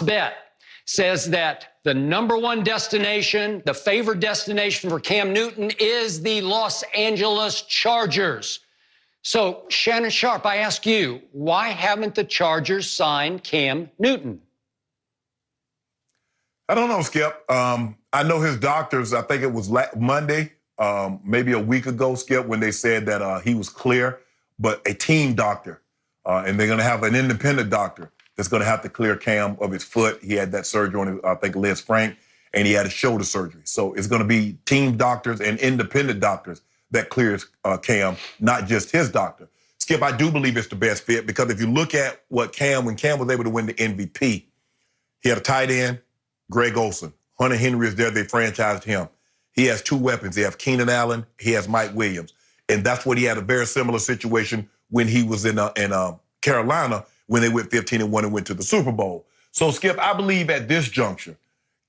Bet says that the #1 destination, the favored destination for Cam Newton is the Los Angeles Chargers. So, Shannon Sharpe, I ask you, why haven't the Chargers signed Cam Newton? I don't know, Skip. I know his doctors, I think it was Monday, maybe a week ago, Skip, when they said that he was clear, but a team doctor, and they're going to have an independent doctor that's going to have to clear Cam of his foot. He had that surgery on, I think, Les Frank, and he had a shoulder surgery. So it's going to be team doctors and independent doctors that clears Cam, not just his doctor. Skip, I do believe it's the best fit because if you look at what when Cam was able to win the MVP, he had a tight end, Greg Olsen. Hunter Henry is there. They franchised him. He has two weapons. He has Keenan Allen. He has Mike Williams. And that's what he had a very similar situation when he was in Carolina when they went 15-1 and went to the Super Bowl. So, Skip, I believe at this juncture,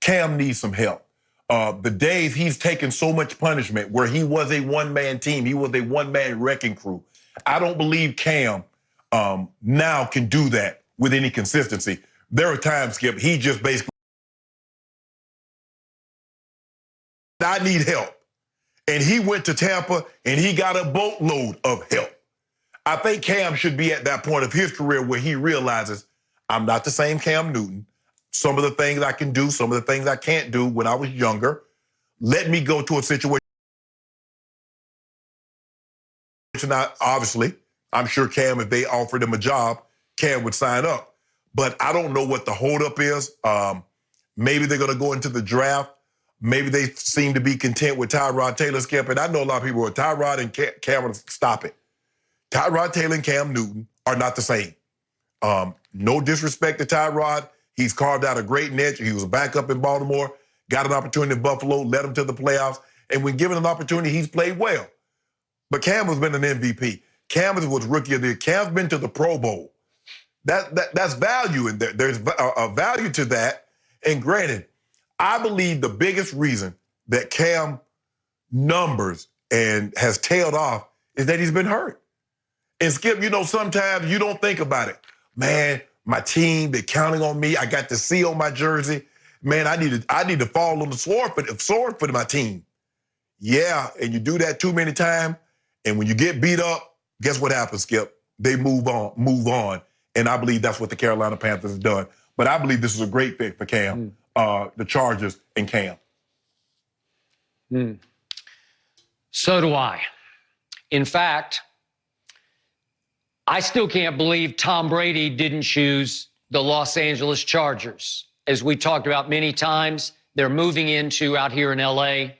Cam needs some help. The days he's taken so much punishment where he was a one-man team, he was a one-man wrecking crew. I don't believe Cam now can do that with any consistency. There are times, Skip, he just basically, I need help. And he went to Tampa and he got a boatload of help. I think Cam should be at that point of his career where he realizes, I'm not the same Cam Newton. Some of the things I can do, some of the things I can't do when I was younger. Let me go to a situation. Obviously, I'm sure Cam, if they offered him a job, Cam would sign up. But I don't know what the holdup is. Maybe they're going to go into the draft. Maybe they seem to be content with Tyrod Taylor, Skip. And I know a lot of people are Tyrod and Cam, stop it. Tyrod Taylor and Cam Newton are not the same. No disrespect to Tyrod. He's carved out a great niche. He was a backup in Baltimore, got an opportunity in Buffalo, led him to the playoffs. And when given an opportunity, he's played well. But Cam has been an MVP. Cam was Rookie of the Year. Cam's been to the Pro Bowl. That's value in there. There's a value to that. And granted, I believe the biggest reason that Cam numbers and has tailed off is that he's been hurt. And Skip, sometimes you don't think about it. Man, my team, they're counting on me. I got the C on my jersey. Man, I need to fall on the sword for my team. Yeah, and you do that too many times, and when you get beat up, guess what happens, Skip? They move on. And I believe that's what the Carolina Panthers have done. But I believe this is a great fit for Cam, the Chargers and Cam. So do I. In fact, I still can't believe Tom Brady didn't choose the Los Angeles Chargers. As we talked about many times, they're moving into, out here in L.A.,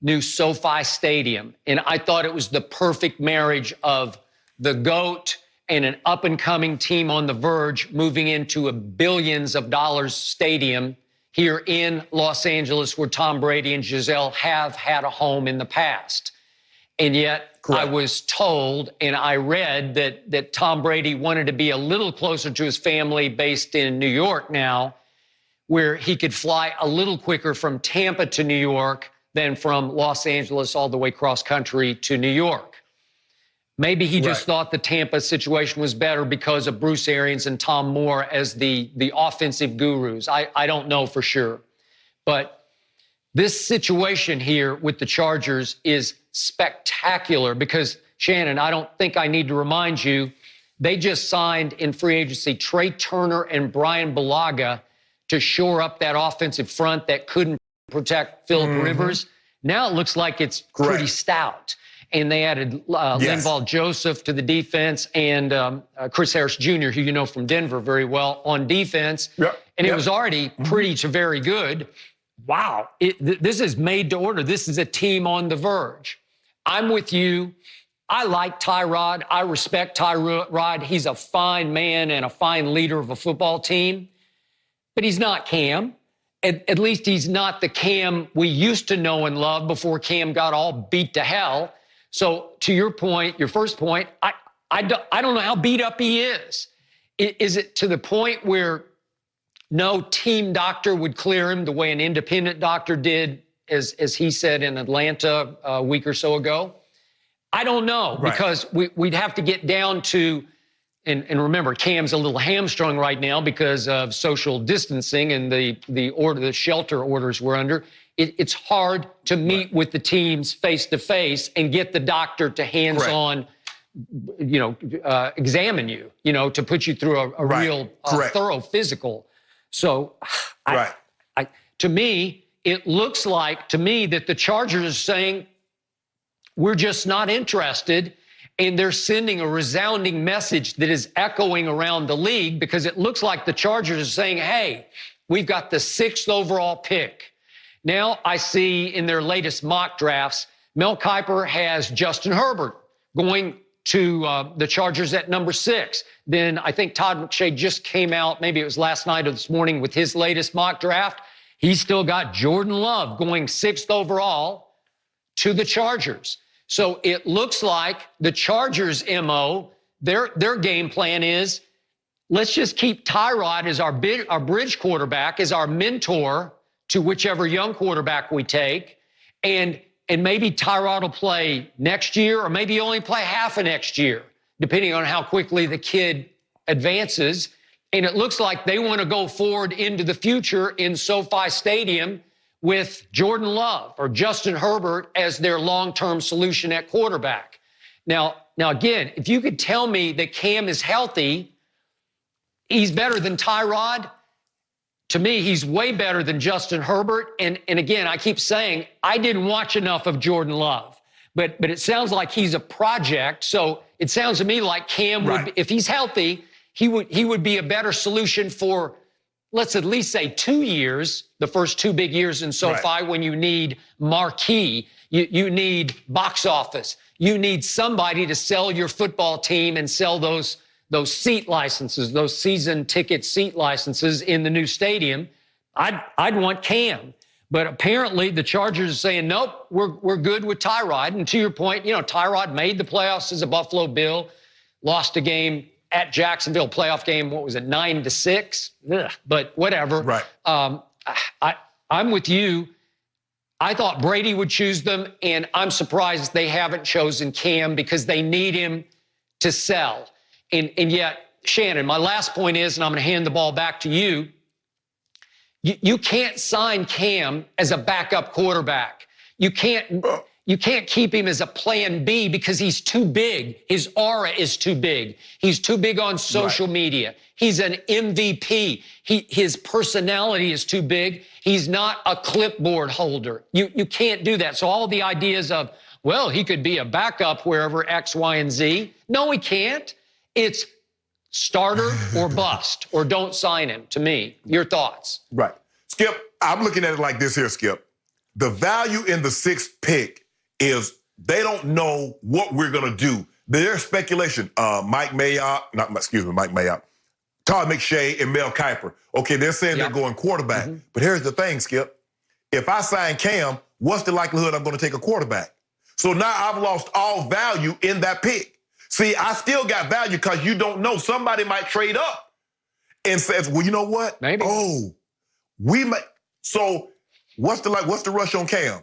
new SoFi Stadium. And I thought it was the perfect marriage of the GOAT and an up-and-coming team on the verge moving into a billions of dollars stadium here in Los Angeles where Tom Brady and Giselle have had a home in the past. And yet correct. I was told and I read that Tom Brady wanted to be a little closer to his family based in New York now, where he could fly a little quicker from Tampa to New York than from Los Angeles all the way cross country to New York. Maybe he just thought the Tampa situation was better because of Bruce Arians and Tom Moore as the offensive gurus. I don't know for sure. But this situation here with the Chargers is spectacular because, Shannon, I don't think I need to remind you, they just signed in free agency Trey Turner and Brian Bulaga to shore up that offensive front that couldn't protect Phillip Rivers. Now it looks like it's pretty stout. And they added Linval Joseph to the defense and Chris Harris Jr., who you know from Denver very well, on defense. And it was already pretty to very good. Wow, this is made to order. This is a team on the verge. I'm with you. I like Tyrod. I respect Tyrod. He's a fine man and a fine leader of a football team. But he's not Cam. At least he's not the Cam we used to know and love before Cam got all beat to hell. So to your point, your first point, I don't know how beat up he is. Is it to the point where no team doctor would clear him the way an independent doctor did, as he said in Atlanta a week or so ago? I don't know, because we'd have to get down to and remember, Cam's a little hamstrung right now because of social distancing and the shelter orders we're under. It's hard to meet with the teams face to face and get the doctor to hands-on, examine you, to put you through a real thorough physical. So, to me, it looks like that the Chargers are saying we're just not interested. And they're sending a resounding message that is echoing around the league, because it looks like the Chargers are saying, hey, we've got the 6th overall pick. Now I see in their latest mock drafts, Mel Kiper has Justin Herbert going to the Chargers at number 6. Then I think Todd McShay just came out, maybe it was last night or this morning, with his latest mock draft. He's still got Jordan Love going 6th overall to the Chargers. So it looks like the Chargers' MO, their game plan is, let's just keep Tyrod as our bridge quarterback, as our mentor to whichever young quarterback we take. And maybe Tyrod will play next year, or maybe only play half of next year, depending on how quickly the kid advances. And it looks like they want to go forward into the future in SoFi Stadium with Jordan Love or Justin Herbert as their long-term solution at quarterback. Now again, if you could tell me that Cam is healthy, he's better than Tyrod. To me, he's way better than Justin Herbert. And again, I keep saying I didn't watch enough of Jordan Love, but it sounds like he's a project. So it sounds to me like Cam would, if he's healthy, he would be a better solution for, let's at least say 2 years, the first 2 big years in SoFi, when you need marquee, you need box office, you need somebody to sell your football team and sell those seat licenses, those season ticket seat licenses in the new stadium. I'd want Cam, but apparently the Chargers are saying, nope, we're good with Tyrod. And to your point, Tyrod made the playoffs as a Buffalo Bill, lost a game at Jacksonville, playoff game, what was it, 9-6? Ugh, but whatever. Right. I'm with you. I thought Brady would choose them, and I'm surprised they haven't chosen Cam, because they need him to sell. And yet, Shannon, my last point is, and I'm going to hand the ball back to you, you can't sign Cam as a backup quarterback. You can't keep him as a plan B, because he's too big. His aura is too big. He's too big on social media. He's an MVP. His personality is too big. He's not a clipboard holder. You can't do that. So all the ideas of, well, he could be a backup wherever X, Y, and Z. No, he can't. It's starter or bust, or don't sign him, to me. Your thoughts? Right. Skip, I'm looking at it like this here, Skip. The value in the 6th pick is they don't know what we're going to do. There's speculation. Mike Mayock, Todd McShay and Mel Kiper. Okay, they're saying they're going quarterback. Mm-hmm. But here's the thing, Skip. If I sign Cam, what's the likelihood I'm going to take a quarterback? So now I've lost all value in that pick. See, I still got value because you don't know. Somebody might trade up and says, well, you know what? Maybe. Oh, we might. So what's the rush on Cam?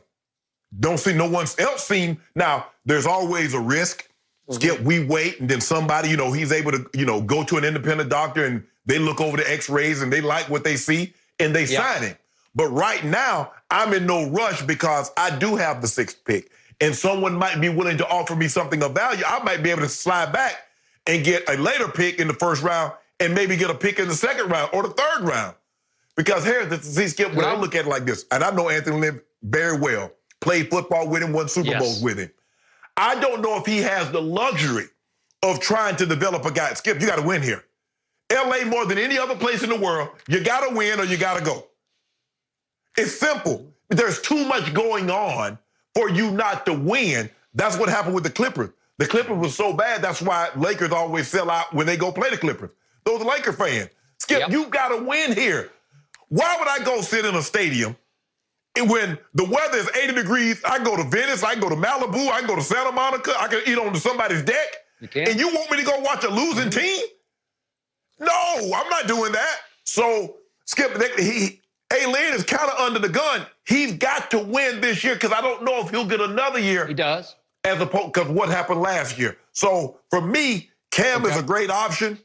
Don't see no one else seen. Now, there's always a risk. Skip, we wait, and then somebody, he's able to, go to an independent doctor, and they look over the x-rays and they like what they see and they sign him. But right now, I'm in no rush because I do have the 6th pick, and someone might be willing to offer me something of value. I might be able to slide back and get a later pick in the 1st round and maybe get a pick in the 2nd round or the 3rd round. Because here's Skip, when I look at it like this, and I know Anthony Lynn very well, played football with him, won Super Bowls with him. I don't know if he has the luxury of trying to develop a guy. Skip, you got to win here. LA, more than any other place in the world, you got to win or you got to go. It's simple. There's too much going on for you not to win. That's what happened with the Clippers. The Clippers was so bad, that's why Lakers always sell out when they go play the Clippers. Those are Laker fans. Skip, you got to win here. Why would I go sit in a stadium and when the weather is 80 degrees, I go to Venice, I go to Malibu, I go to Santa Monica, I can eat on somebody's deck, and you want me to go watch a losing team? No, I'm not doing that. So, Skip, A-Lin is kind of under the gun. He's got to win this year because I don't know if he'll get another year. He does. As opposed, because what happened last year. So, for me, Cam is Okay. a great option,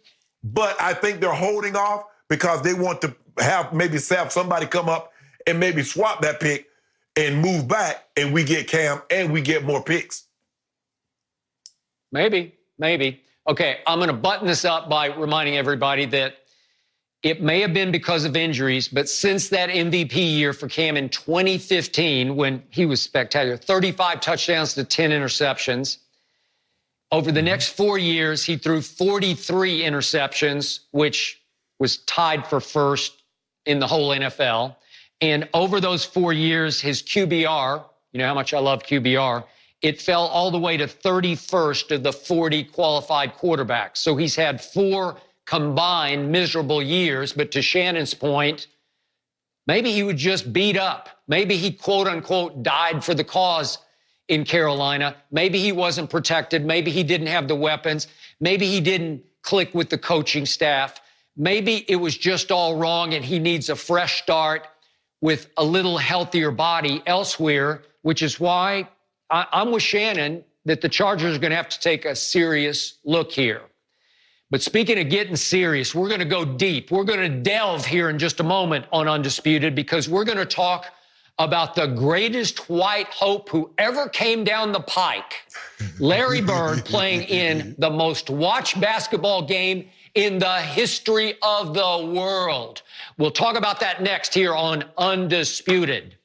but I think they're holding off because they want to have somebody come up and maybe swap that pick and move back, and we get Cam and we get more picks. Maybe. Okay, I'm going to button this up by reminding everybody that it may have been because of injuries, but since that MVP year for Cam in 2015, when he was spectacular, 35 touchdowns to 10 interceptions. Over the next 4 years, he threw 43 interceptions, which was tied for first in the whole NFL. And over those 4 years, his QBR, you know how much I love QBR, it fell all the way to 31st of the 40 qualified quarterbacks. So he's had 4 combined miserable years. But to Shannon's point, maybe he was just beat up. Maybe he, quote unquote, died for the cause in Carolina. Maybe he wasn't protected. Maybe he didn't have the weapons. Maybe he didn't click with the coaching staff. Maybe it was just all wrong and he needs a fresh start with a little healthier body elsewhere, which is why I'm with Shannon that the Chargers are going to have to take a serious look here. But speaking of getting serious, we're going to go deep. We're going to delve here in just a moment on Undisputed because we're going to talk about the greatest white hope who ever came down the pike, Larry Bird, playing in the most watched basketball game in the history of the world. We'll talk about that next here on Undisputed.